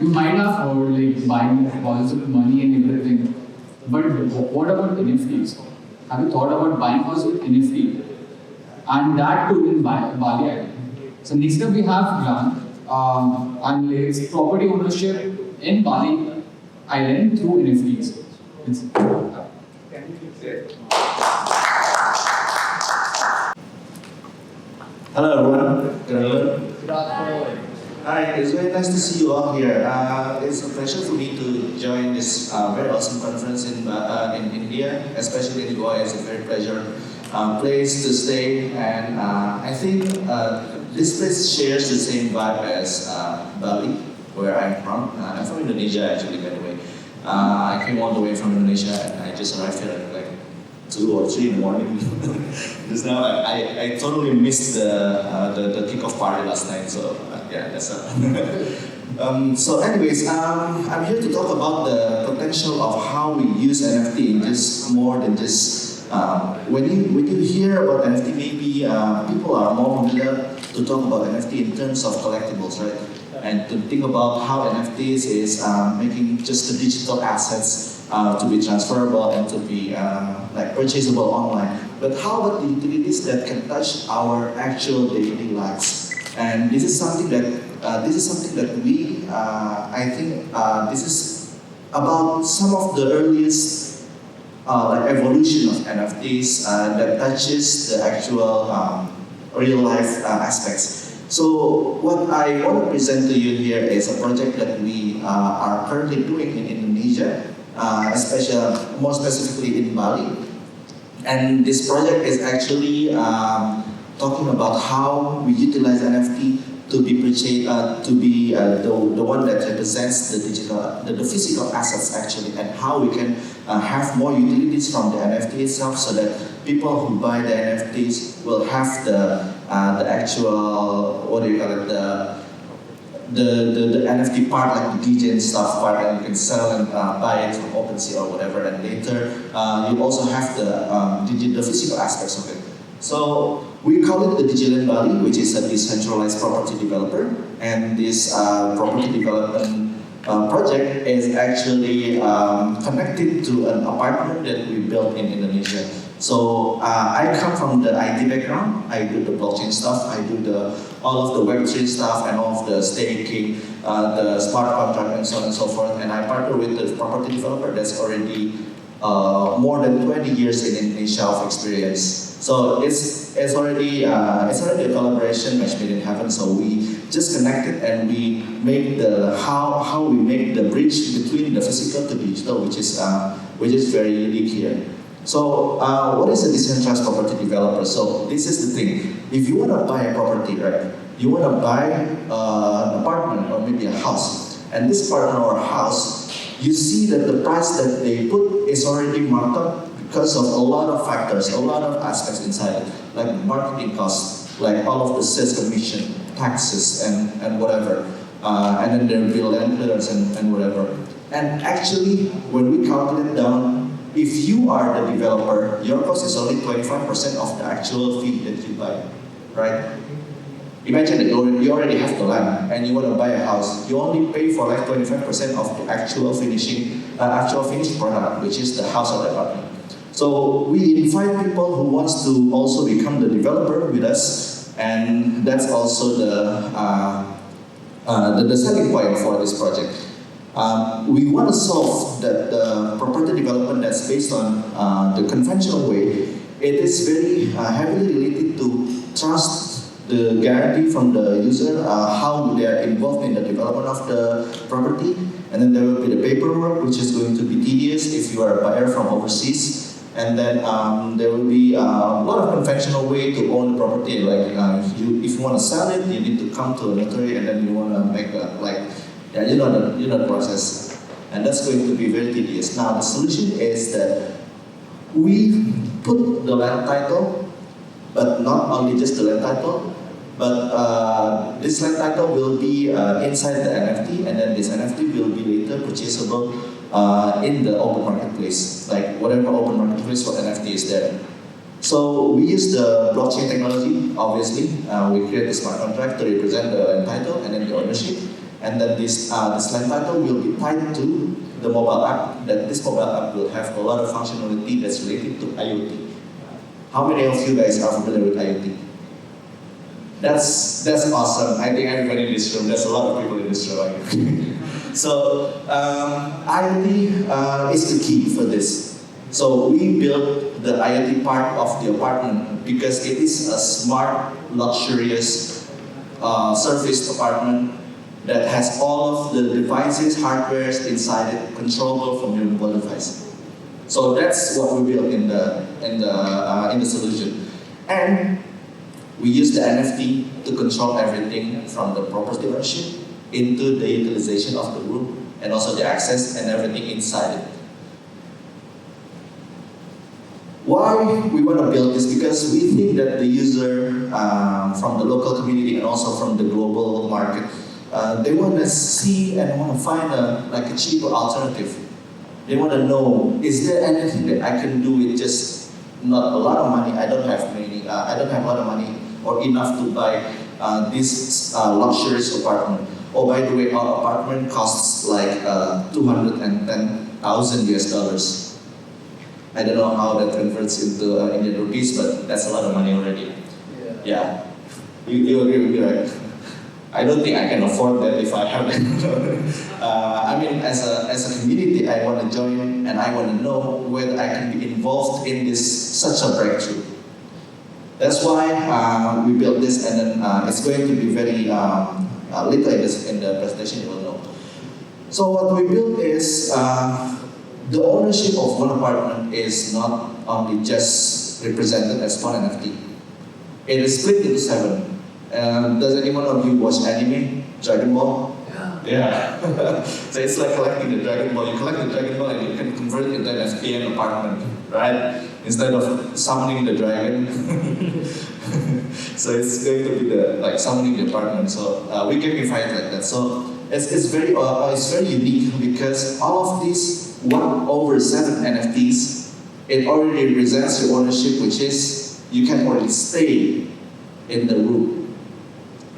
You might have heard like buying houses with money and everything, but what about NFTs? Have you thought about buying house with NFT? And that too in Bali Island. So next up we have Grant, and it's property ownership in Bali Island through NFTs. It's, Hello everyone. Good afternoon. Hi, it's very nice to see you all here. It's a pleasure for me to join this very awesome conference in India, especially in Goa. It's a very pleasure place to stay, and I think this place shares the same vibe as Bali, where I'm from. I'm from Indonesia actually, by the way. I came all the way from Indonesia, and I just arrived here at like 2 or 3 in the morning. Just now, I totally missed the kickoff party last night. So yeah, that's so anyways, I'm here to talk about the potential of how we use NFT in just more than just when you hear about NFT, maybe people are more familiar to talk about NFT in terms of collectibles, right? And to think about how NFTs is making just the digital assets to be transferable and to be like purchasable online. But how about the utilities that can touch our actual daily lives? And this is something that we I think this is about some of the earliest like evolution of NFTs that touches the actual real life aspects. So what I want to present to you here is a project that we are currently doing in Indonesia, especially more specifically in Bali. And this project is actually talking about how we utilize NFT to be to be the one that represents the physical assets actually, and how we can have more utilities from the NFT itself, so that people who buy the NFTs will have the actual, what do you call it, the NFT part, like the DJ and stuff part, and you can sell and buy it from OpenSea or whatever, and later you also have the physical aspects of it. So we call it the DigilandBali, which is a decentralized property developer, and this property development project is actually connected to an apartment that we built in Indonesia. So I come from the IT background. I do the blockchain stuff. I do all of the Web3 stuff and all of the staking, the smart contract, and so on and so forth. And I partner with the property developer that's already more than 20 years in Indonesia of experience. So it's already a collaboration match made in heaven. So we just connected and we make how we make the bridge between the physical to digital, which is very unique here. So what is a decentralized property developer? So this is the thing. If you want to buy a property, right? You want to buy an apartment or maybe a house, and this apartment or house, you see that the price that they put is already marked up because of a lot of factors, a lot of aspects inside it, like marketing costs, like all of the sales commission, taxes, and whatever, and then there will be lenders and whatever. And actually, when we calculate down, if you are the developer, your cost is only 25% of the actual fee that you buy, right? Imagine that you already have the land and you want to buy a house. You only pay for like 25% of the actual finished product, which is the house or the apartment. So we invite people who wants to also become the developer with us, and that's also the selling point for this project. We want to solve that the property development that's based on the conventional way. It is very heavily related to trust, the guarantee from the user, how they are involved in the development of the property, and then there will be the paperwork, which is going to be tedious if you are a buyer from overseas. And then there will be a lot of conventional way to own the property. Like if you want to sell it, you need to come to a notary, and then you want to make you know the process, and that's going to be very tedious. Now the solution is that we put the land title, but not only just the land title, but this land title will be inside the NFT, and then this NFT will be later purchasable in the open marketplace, like whatever open marketplace for NFT is there. So we use the blockchain technology, obviously. We create a smart contract to represent the land title and then the ownership. and then this land title will be tied to the mobile app. That this mobile app will have a lot of functionality that's related to IoT. How many of you guys are familiar with IoT? That's awesome. I think everybody in this room. There's a lot of people in this room. So IoT is the key for this. So we built the IoT part of the apartment because it is a smart, luxurious serviced apartment that has all of the devices, hardwares inside it, controllable from your mobile device. So that's what we built in the solution, and we use the NFT to control everything from the property ownership into the utilization of the room and also the access and everything inside it. Why we want to build this? Because we think that the user from the local community and also from the global market, they want to see and want to find a cheaper alternative. They want to know, is there anything that I can do with just not a lot of money? I don't have a lot of money or enough to buy this luxurious apartment. Oh, by the way, our apartment costs like 210,000 US dollars. I don't know how that converts into Indian rupees, but that's a lot of money already. Yeah. You agree with me, right? I don't think I can afford that if I have that. I mean, as a community, I want to join and I want to know whether I can be involved in such a breakthrough. That's why we built this, and then it's going to be very later in the presentation you will know. So what we built is the ownership of one apartment is not only just represented as one NFT. It is split into 7. Does anyone of you watch anime? Dragon Ball? Yeah. So it's like collecting the Dragon Ball. You collect the Dragon Ball and you can convert it into an NFT and apartment, right? Instead of summoning the dragon. So it's going to be like summoning the apartment. So we gamify it like that. So it's very unique because all of these 1/7 NFTs, it already represents your ownership, which is you can already stay in the room.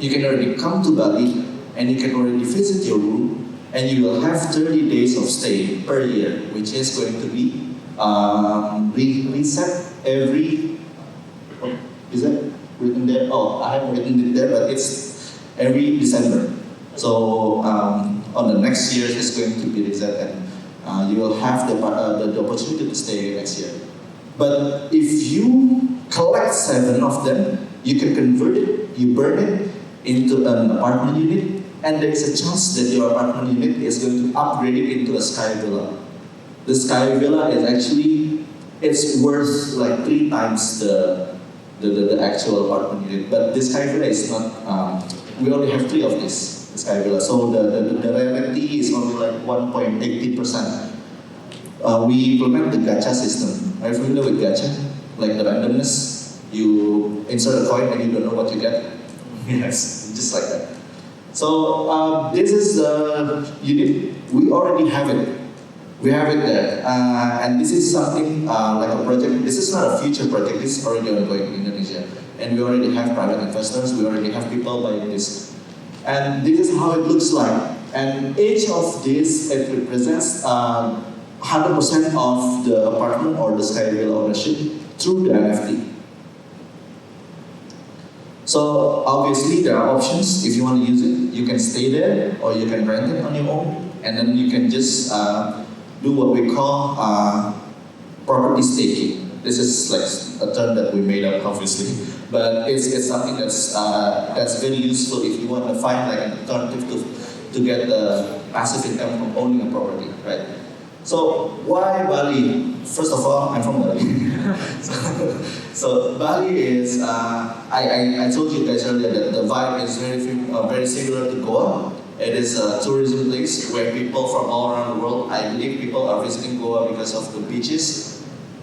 You can already come to Bali and you can already visit your room, and you will have 30 days of stay per year, which is going to be reset every. Is that written there? Oh, I haven't written it there, but it's every December. So on the next year, it's going to be reset, and you will have the opportunity to stay next year. But if you collect 7 of them, you can convert it, you burn it into an apartment unit, and there is a chance that your apartment unit is going to upgrade it into a sky villa. The sky villa is actually, it's worth like 3 times the actual apartment unit. But this sky villa is not, we only have 3 of this, the sky villa. So the reality is only like 1.80%. We implement the gacha system. Are you familiar with gacha? Like the randomness, you insert a coin and you don't know what you get. Yes, just like that. So this is the unit. We already have it. We have it there. And this is something like a project. This is not a future project. This is already ongoing in Indonesia. And we already have private investors. We already have people buying this. And this is how it looks like. And each of these, it represents 100% of the apartment or the sky villa ownership through the NFT. So obviously there are options. If you want to use it, you can stay there or you can rent it on your own, and then you can just do what we call property staking. This is like a term that we made up, obviously, but it's something that's very useful if you want to find like an alternative to get the passive income from owning a property, right? So why Bali? First of all, I'm from Bali. So Bali is, I told you guys earlier that the vibe is very similar to Goa. It is a tourism place where people from all around the world, I believe people are visiting Goa because of the beaches.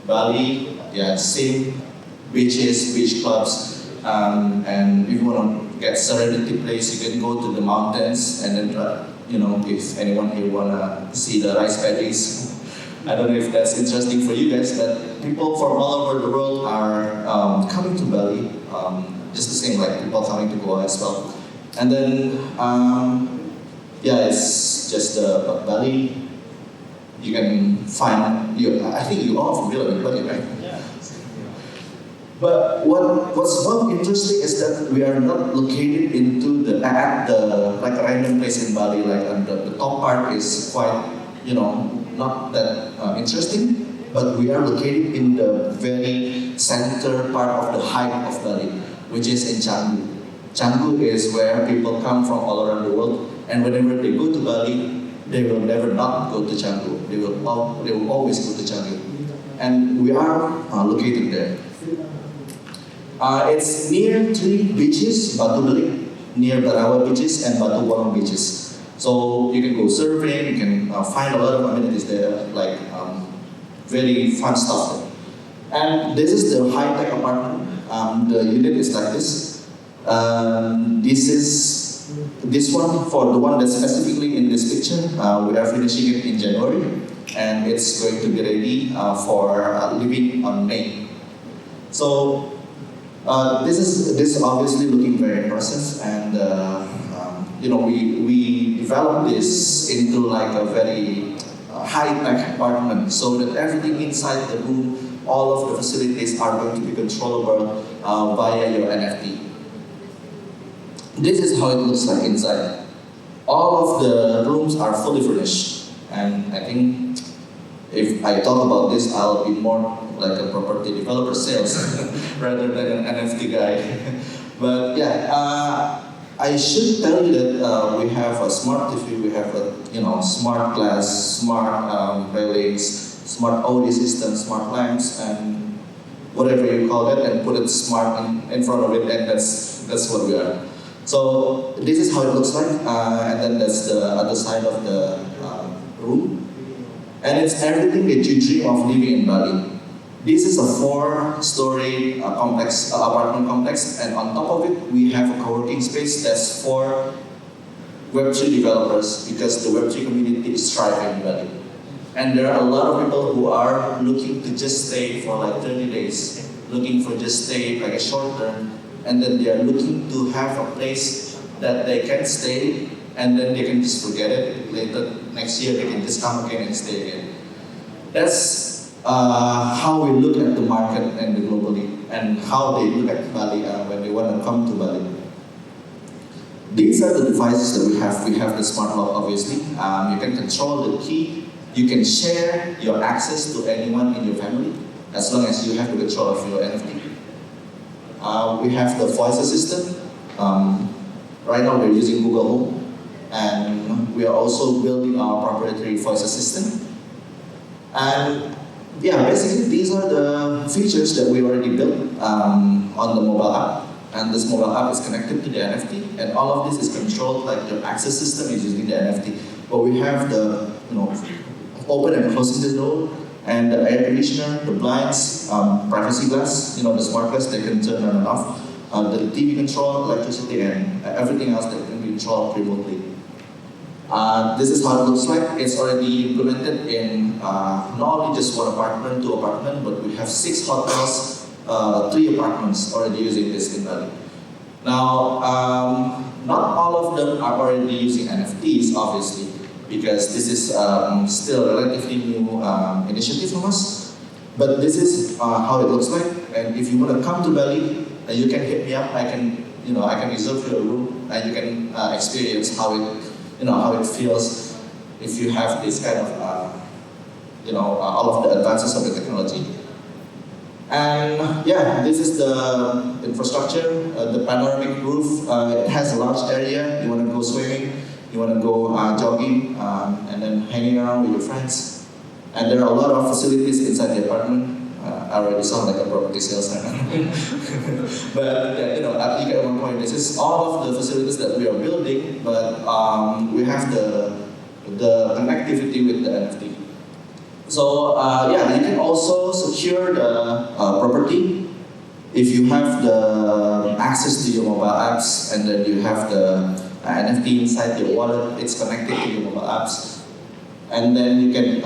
Bali, yeah, same beaches, beach clubs, and if you want to get serenity place, you can go to the mountains and then try. If anyone here wanna see the rice paddies, I don't know if that's interesting for you guys, but people from all over the world are coming to Bali, just the same like people coming to Goa as well. And then yeah, it's just Bali. You can find, I think you all familiar with Bali, right? Yeah. But what's more interesting is that we are not located into at the like a random place in Bali. Like the top part is quite, not that interesting. But we are located in the very center part of the height of Bali, which is in Canggu. Canggu is where people come from all around the world, and whenever they go to Bali, they will never not go to Canggu. They will always go to Canggu, and we are located there. It's near three beaches, Batu Belik, near Barawa beaches, and Batu Bolong beaches. So you can go surfing, you can find a lot of amenities there, like very fun stuff. And this is the high-tech apartment. The unit is like this. This one, for the one that's specifically in this picture, we are finishing it in January, and it's going to be ready for living on May. So this is obviously looking very impressive, and we developed this into like a very high-tech apartment, so that everything inside the room, all of the facilities are going to be controllable via your NFT. This is how it looks like inside. All of the rooms are fully furnished, and I think if I talk about this, I'll be more like a property developer sales rather than an NFT guy. But yeah, I should tell you that we have a smart TV, we have a smart glass, smart railings, smart audio system, smart lamps, and whatever you call it, and put it smart in front of it, and that's what we are. So this is how it looks like, and then that's the other side of the room. And it's everything that you dream of living in Bali. This is a 4-story apartment complex, and on top of it, we have a co-working space that's for Web3 developers, because the Web3 community is thriving in Bali. And there are a lot of people who are looking to just stay for like 30 days, looking for just stay like a short term, and then they are looking to have a place that they can stay, and then they can just forget it. Later next year, they can just come again and stay again. That's how we look at the market and globally, and how they look at Bali when they want to come to Bali. These are the devices that we have. We have the smart lock, obviously. You can control the key. You can share your access to anyone in your family, as long as you have the control of your NFT. We have the voice assistant. Right now we're using Google Home, and we are also building our proprietary voice assistant. And yeah, basically these are the features that we already built on the mobile app. And this mobile app is connected to the NFT, and all of this is controlled, like your access system is using the NFT. But we have the open and closing the door, and the air conditioner, the blinds, privacy glass, the smart glass that can turn on and off, the TV control, electricity, and everything else that can be controlled remotely. This is how it looks like. It's already implemented in not only just one apartment, 2 apartments, but we have 6 hotels, 3 apartments already using this in Bali. Now, not all of them are already using NFTs, obviously, because this is still a relatively new initiative from us. But this is how it looks like. And if you want to come to Bali, you can hit me up. I can reserve your room, and you can experience how it feels if you have this kind of all of the advances of the technology. And yeah, this is the infrastructure, the panoramic roof. It has a large area. You want to go swimming, you want to go jogging, and then hanging around with your friends. And there are a lot of facilities inside the apartment. I already sound like a property salesman. But you get one point. This is all of the facilities that we are building, but we have the connectivity with the NFT. So you can also secure the property if you have the access to your mobile apps, and then you have the NFT inside your wallet. It's connected to your mobile apps, and then you can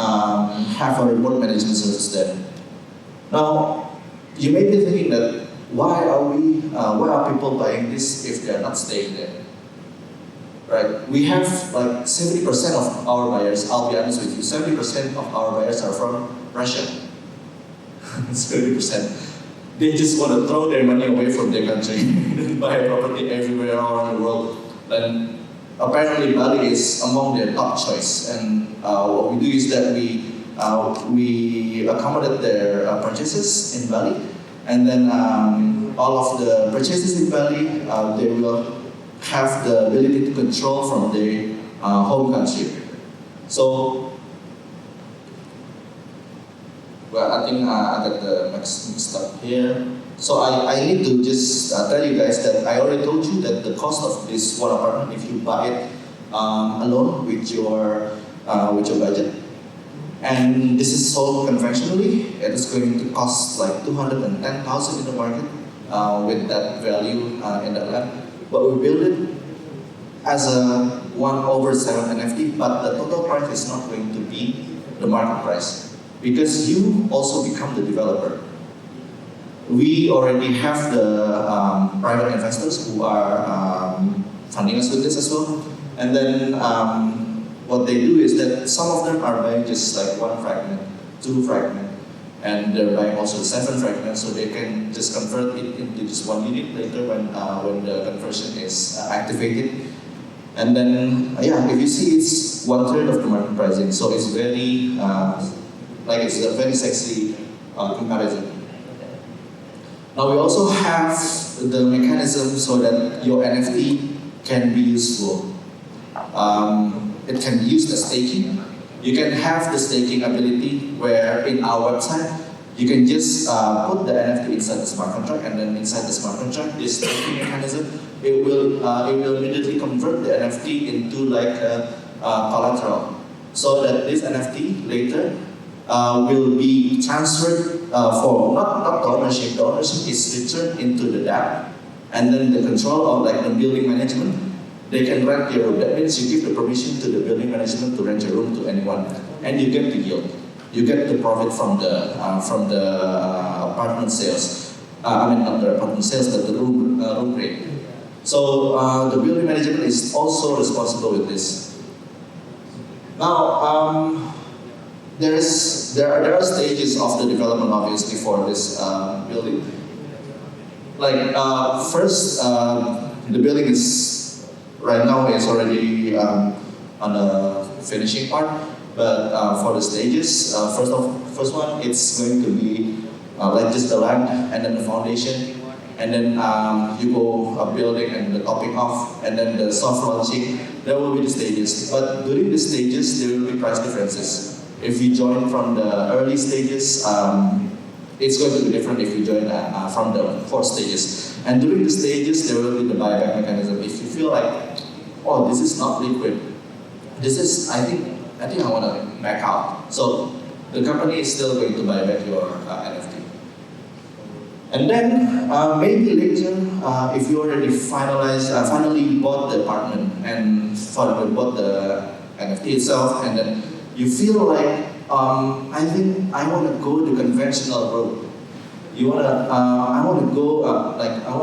have a remote management service there. Now, you may be thinking that why are people buying this if they are not staying there? right? We have like 70% of our buyers, I'll be honest with you, 70% of our buyers are from Russia. It's 30%. They just want to throw their money away from their country and buy a property everywhere around the world. And apparently Bali is among their top choice. And what we do is that we accommodate their purchases in Bali. And then all of the purchases in Bali, they will have the ability to control from their home country. So, well, I think I got the mixed up here. So I need to just tell you guys that I already told you that the cost of this one apartment, if you buy it alone with your budget, and this is sold conventionally, it is going to cost like 210,000 in the market with that value in that land. But we build it as a 1/7 NFT, but the total price is not going to be the market price because you also become the developer. We already have the private investors who are funding us with this as well. And then what they do is that some of them are buying just like 1 fragment, 2 fragment, and they're buying also 7 fragments, so they can just convert it into just 1 unit later when the conversion is activated. And then if you see, it's 1/3 of the market pricing, so it's very it's a very sexy comparison. Now we also have the mechanism so that your NFT can be useful. It can be used as staking. You can have the staking ability where in our website, you can just put the NFT inside the smart contract, and then inside the smart contract, this staking mechanism, it will immediately convert the NFT into like a collateral, so that this NFT later will be transferred for not the ownership. The ownership is returned into the DApp, and then the control of like the building management. They can rent your room. That means you give the permission to the building management to rent your room to anyone, and you get the yield. You get the profit from the apartment sales. Not the apartment sales, but the room rate. So the building management is also responsible with this. Now there are stages of the development obviously for this building. Like first, the building is. Right now it's already on the finishing part, but for the stages, first one it's going to be like just the land and then the foundation, and then you go building and the topping off, and then the soft launching. There will be the stages, but during the stages there will be price differences. If you join from the early stages, it's going to be different if you join from the 4 stages. And during the stages, there will be the buyback mechanism. If you feel like, oh, this is not liquid, this is, I think I want to back out. So the company is still going to buy back your NFT. And then maybe later, if you already finally bought the apartment and bought the NFT itself, and then you feel like, I think I want to go the conventional route. I want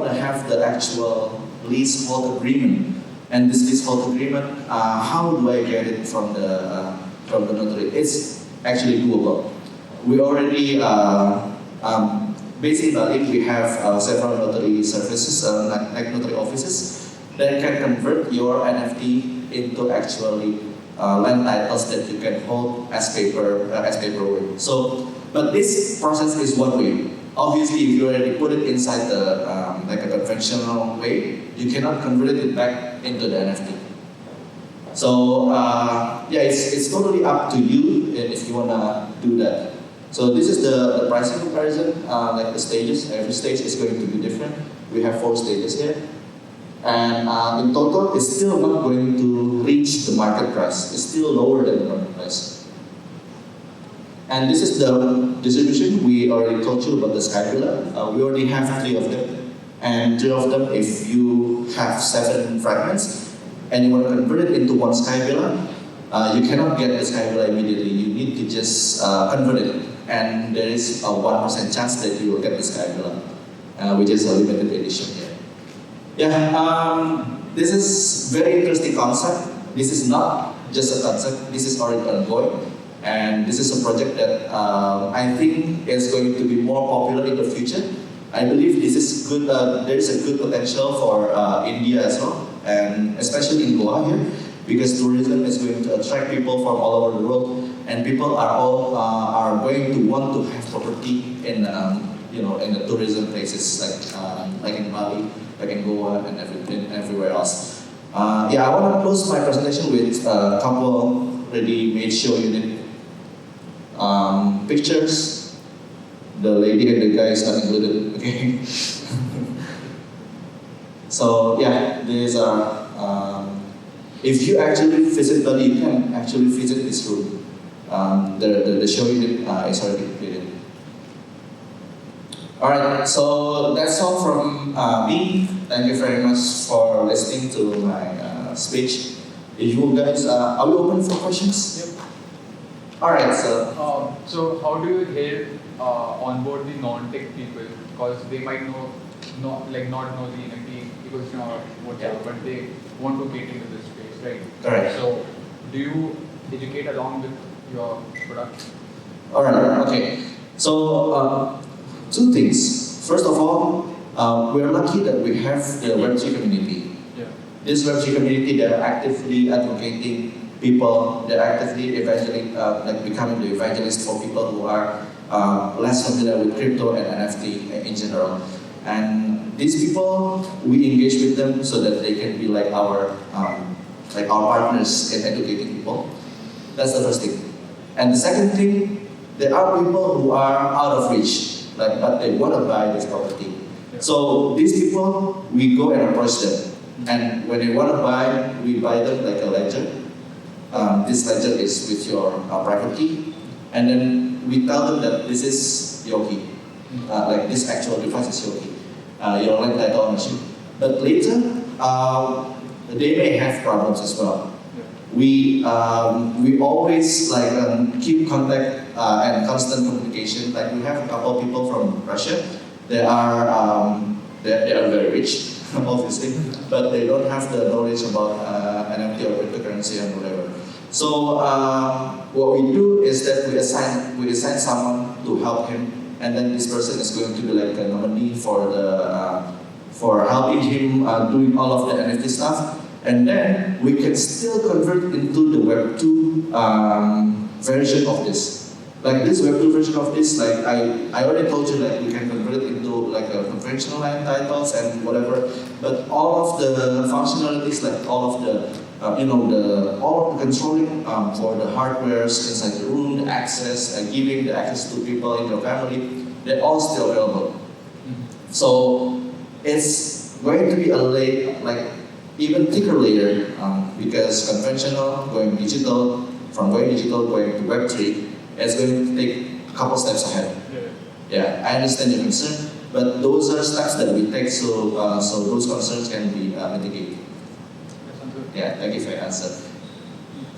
to have the actual leasehold agreement. And this leasehold agreement, how do I get it from the notary? It's actually doable. We already, based in Bali, we have several notary services, like notary offices, that can convert your NFT into actually land titles that you can hold as paperwork. So, but this process is one way. Obviously, if you already put it inside the like a conventional way, you cannot convert it back into the NFT. So it's totally up to you if you wanna do that. So this is the pricing comparison, like the stages. Every stage is going to be different. We have 4 stages here, and in total, it's still not going to reach the market price. It's still lower than the market price. And this is the distribution. We already told you about the sky pillar. We already have 3 of them. And 3 of them, if you have 7 fragments and you want to convert it into 1 sky pillar, you cannot get the sky pillar immediately. You need to just convert it. And there is a 1% chance that you will get the sky pillar, which is a limited edition here. this is very interesting concept. This is not just a concept. This is already ongoing, and this is a project that I think is going to be more popular in the future. I believe this is good. There is a good potential for India as well, and especially in Goa here, because tourism is going to attract people from all over the world, and people are all are going to want to have property in in the tourism places like in Bali, like in Goa, and everywhere else. I want to close my presentation with a couple ready-made show unit pictures. The lady and the guy is not included. Okay. So these are. If you actually visit Bali, you can actually visit this room. The show unit is already completed. Alright, so that's all from me. Thank you very much for listening to my speech. If you guys, are we open for questions? Yep. Alright, so. So how do you help onboard the non-tech people? Because they might not know the NFT ecosystem or whatever, but they want to get into this space, right? Correct. So do you educate along with your product? Alright, okay. So two things. First of all, we're lucky that we have the Web3 community. Yeah. This Web3 community, they're actively advocating people, they're actively becoming the evangelist for people who are less familiar with crypto and NFT in general. And these people, we engage with them so that they can be like our partners in educating people. That's the first thing. And the second thing, there are people who are out of reach, but they want to buy this property. So these people, we go and approach them. And when they want to buy, we buy them like a ledger. This ledger is with your private key. And then we tell them that this is your key. Like this actual device is your key. Your land title ownership. But later, they may have problems as well. We always keep contact and constant communication. Like we have a couple of people from Russia. They are very rich, obviously, but they don't have the knowledge about NFT or cryptocurrency and whatever. So what we do is that we assign someone to help him, and then this person is going to be like a nominee for helping him doing all of the NFT stuff. And then we can still convert into the Web2 version of this. Like this Web2 version of this, like I already told you, like we can convert it into like a conventional land titles and whatever. But all of the functionalities, like all of the all of the controlling for the hardwares inside the room, the access, giving the access to people in your family, they're all still available. So it's going to be a even thicker layer because conventional going digital, from going digital going to Web3, it's going to take a couple steps ahead. Yeah, I understand your concern, but those are steps that we take so those concerns can be mitigated. Yeah, thank you for your answer.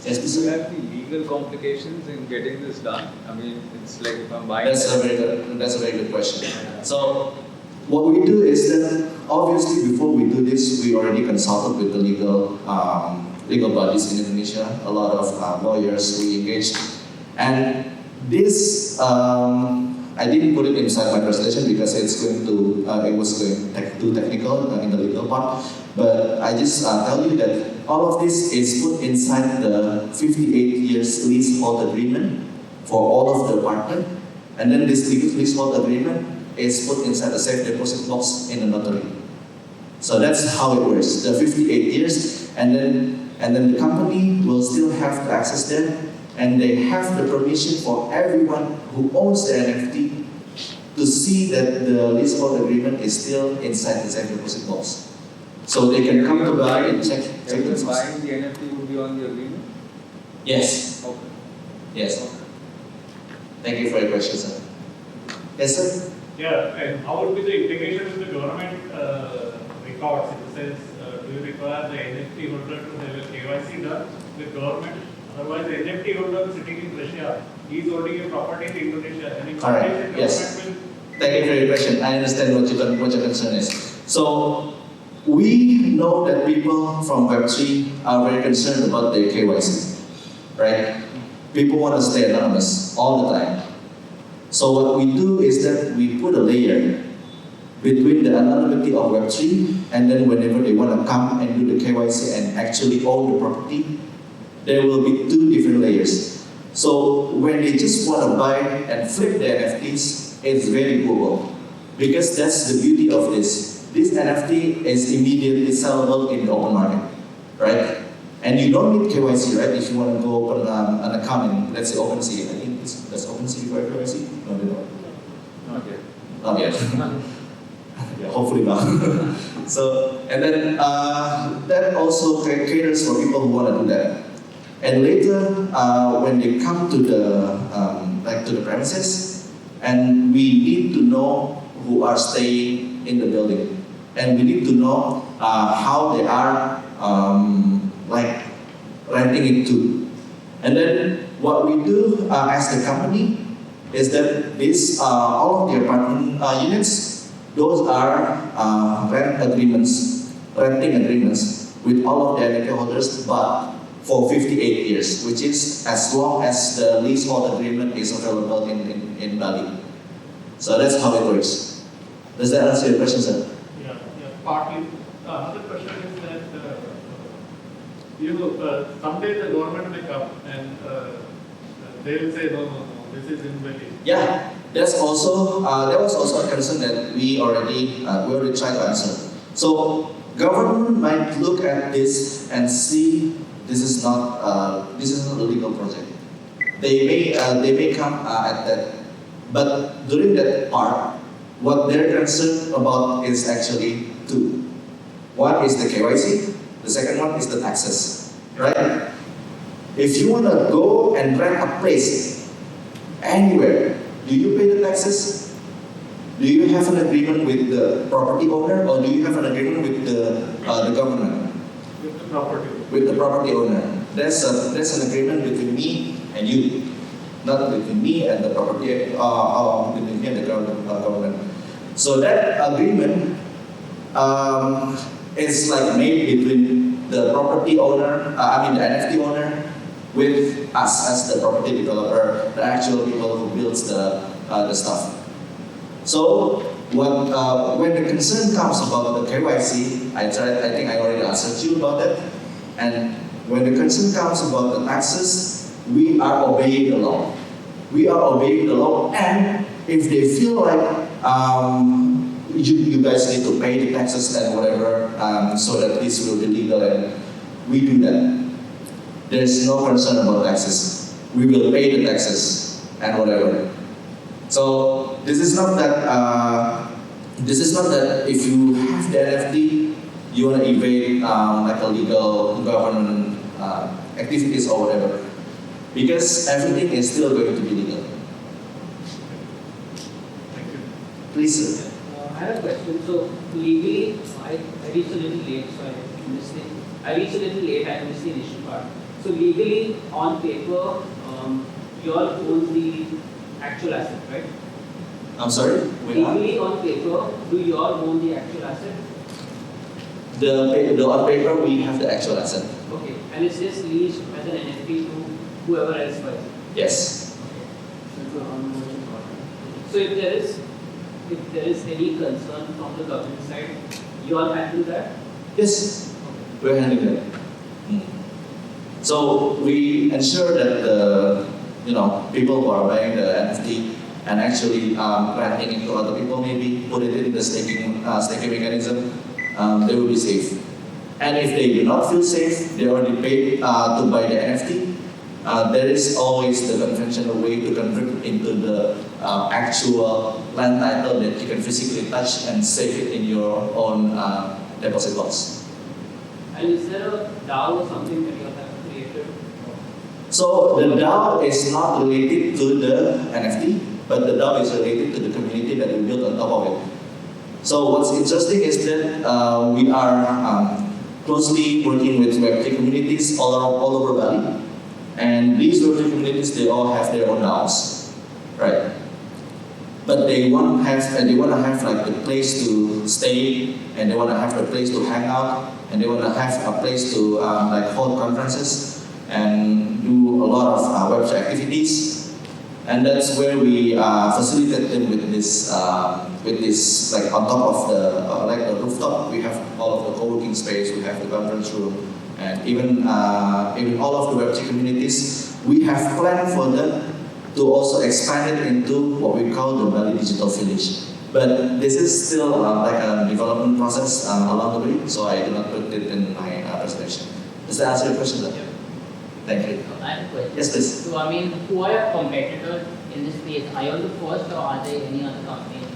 Yes, do you have the legal complications in getting this done? I mean, it's like if I'm buying. That's a very good question. So what we do is that obviously before we do this, we already consulted with the legal bodies in Indonesia. A lot of lawyers we engaged, and this I didn't put it inside my presentation because it was going too technical in the legal part. But I just tell you that all of this is put inside the 58 years leasehold agreement for all of the apartment, and then this leasehold agreement is put inside a safe deposit box in the notary. So that's how it works. The 58 years, and then the company will still have to access them, and they have the permission for everyone who owns the NFT to see that the leasehold agreement is still inside the safe deposit box. So they can come to buy and check the box. Buying the NFT would be on the agreement? Yes. Okay. Yes. Okay. Thank you for your question, sir. Yes, sir? Yeah, and how would be the integration with the government records? In the sense, do you require the NFT holder to have a KYC done with government? Otherwise, the NFT holder sitting in Russia, he is holding a property in Indonesia, and in All right. Yes. Thank you for your question. I understand what your concern is. So we know that people from Web3 are very concerned about their KYC, right? People want to stay anonymous all the time. So what we do is that we put a layer between the anonymity of Web3 and then whenever they want to come and do the KYC and actually own the property, there will be two different layers. So when they just want to buy and flip the NFTs, it's very doable. Because that's the beauty of this. This NFT is immediately sellable in the open market, right? And you don't need KYC, right? If you want to go open an account in, let's say, OpenSea. I think that's OpenSea for KYC? No, they don't. Not yet. Not yet. Yeah, hopefully not. So, and then that also caters for people who want to do that. And later, when they come to the premises, and we need to know who are staying in the building, and we need to know how they are renting it to. And then what we do as the company is that this all of the apartment units, those are renting agreements with all of the NFT holders, but for 58 years, which is as long as the leasehold agreement is available in Bali. So that's how it works. Does that answer your question, sir? Yeah, partly. Another question is that someday the government may come and they will say, no, this is invalid. Yeah, that's also that was also a concern that we already tried to answer. So government might look at this and see this is not a legal project. They may come at that, but during that part, what they're concerned about is actually two. One is the KYC, the second one is the taxes, right? If you want to go and rent a place anywhere, do you pay the taxes? Do you have an agreement with the property owner, or do you have an agreement with the government? With the property. With the property owner. There's an agreement between me and you, not between me and the property, between me and the government. So that agreement is like made between the property owner, the NFT owner, with us as the property developer, the actual people who builds the stuff. So when the concern comes about the KYC, I think I already answered you about that. And when the concern comes about the taxes, we are obeying the law. We are obeying the law, and if they feel like you guys need to pay the taxes and whatever, so that this will be legal, and we do that. There's no concern about taxes. We will pay the taxes and whatever. So this is not that if you have the NFT, you want to evade like illegal government activities or whatever, because everything is still going to be legal. Thank you. Please, sir. I have a question. So legally, I reached a little late, so I missed it. I missed the initial part. So legally, on paper, you all own the actual asset, right? I'm sorry? Legally, on paper, do you all own the actual asset? On paper, we have the actual asset. Okay, and it's just leased as an NFT to whoever else buys it? Yes. So if there is any concern from the government side, you all handle that? Yes. We're handling that. So we ensure that people who are buying the NFT and actually renting it to other people, maybe put it in the staking mechanism, they will be safe. And if they do not feel safe, they already paid to buy the NFT. There is always the conventional way to convert it into the actual land title that you can physically touch and save it in your own deposit box. And is there a DAO or something that you all have created? So the DAO is not related to the NFT, but the DAO is related to the community that we built on top of it. So what's interesting is that we are closely working with Web3 communities all over Bali. And these Web3 communities, they all have their own DAOs, right? but they want to have like the place to stay, and they want to have the place to hang out, and they want to have a place to like hold conferences and do a lot of Web3 activities. And that's where we facilitate them with this like on top of the like the rooftop. We have all of the co-working space, we have the conference room, and even all of the Web3 communities. We have planned for them to also expand it into what we call the Bali Digital Village. But this is still like a development process along the way, so I do not put it in my presentation. Does that answer your question, sir? Thank you. I have a question. Yes, please. So, I mean, who are your competitors in this space? Are you the first, or are there any other companies?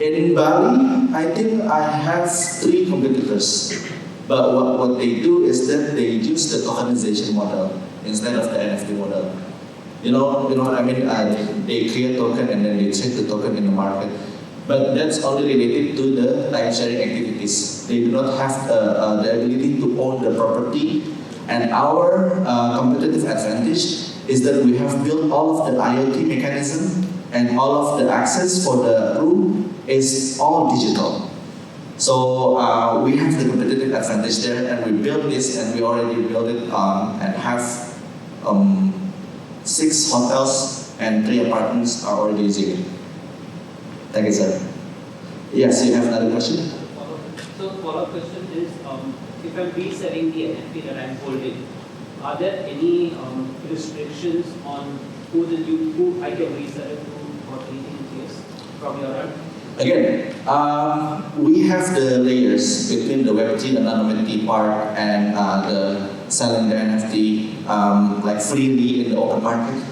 In Bali, I think I have 3 competitors. But what they do is that they use the tokenization model instead of the NFT model. You know what I mean? They create token and then they trade the token in the market. But that's only related to the time sharing activities. They do not have the ability to own the property. And our competitive advantage is that we have built all of the IoT mechanism and all of the access for the room is all digital. So we have the competitive advantage there, and we built this, and we already built it and have 6 hotels and 3 apartments are already using it. Thank you, sir. Yes, you have another question? So follow-up question is, if I'm reselling the NFT that I'm holding, are there any restrictions on who I can resell it to or anything in case from your end? Again, we have the layers between the Web3 anonymity part and the selling the NFT like freely in the open market,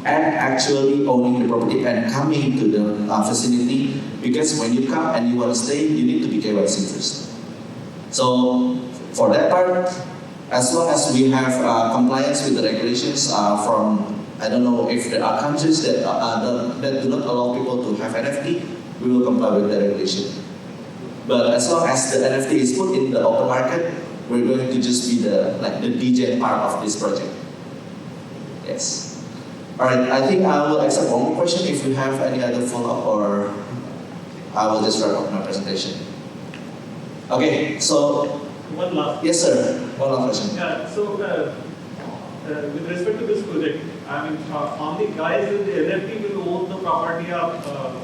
and actually owning the property and coming to the facility. Because when you come and you want to stay, you need to be KYC first. So for that part, as long as we have compliance with the regulations from, I don't know if there are countries that do not allow people to have NFT, we will comply with the regulation. But as long as the NFT is put in the open market, we're going to just be the DJ part of this project. Yes. All right. I think I will accept one more question. If you have any other follow-up, or I will just wrap up my presentation. Okay. So. One last. Yes, sir. One last question. Yeah. So with respect to this project, I mean, on the guys with the NFT will own the property or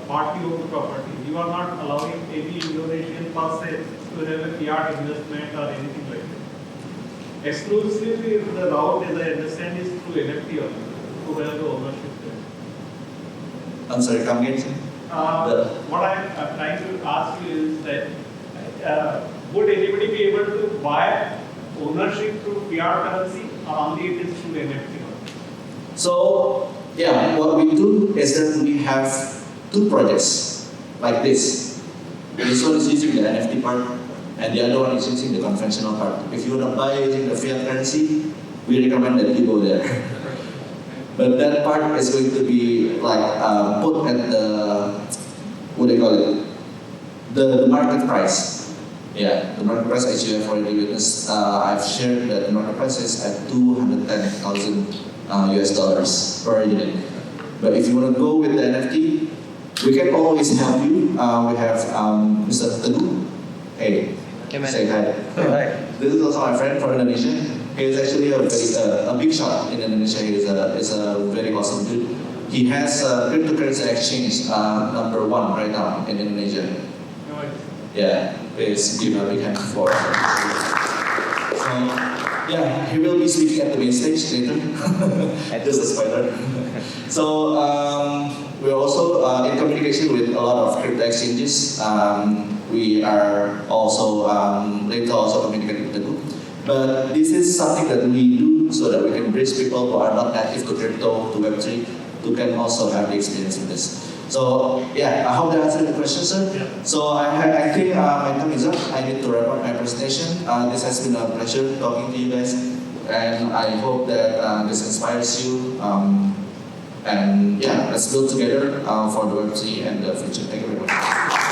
partly own the property. You are not allowing any Indonesian person to have a fiat investment or anything like that. Exclusively, the route, as I understand, is through NFT only, who have the ownership there. I'm sorry, come again, sir? What I'm trying to ask you is that would anybody be able to buy ownership through fiat currency, or only it is through NFT? So, yeah, what we do is that we have 2 projects like this. This one is using the NFT part, and the other one is using the conventional part. If you want to buy using the fiat currency, we recommend that you go there. But that part is going to be like put at the, what do you call it? The market price. Yeah, the market price, as you have already witnessed, I've shared that the market price is at $210,000 US dollars per unit. But if you want to go with the NFT, we can always help you. We have Mr. Teguh. Hey, say hi. Hi. This is also my friend from Indonesia. He is actually a big shot in Indonesia. He is a very awesome dude. He has cryptocurrency exchange #1 right now in Indonesia. Yeah, please give a big hand for him. So, yeah, he will be speaking at the main stage later. Just a spoiler. So we're also in communication with a lot of crypto exchanges. We are also later also communicating with the group. But this is something that we do so that we can bridge people who are not active to crypto, to Web3, who can also have the experience in this. So yeah, I hope that answered the question, sir. Yeah. So I think my time is up. I need to wrap up my presentation. This has been a pleasure talking to you guys, and I hope that this inspires you. And yeah, let's build together for the Web3 and the future. Thank you very much.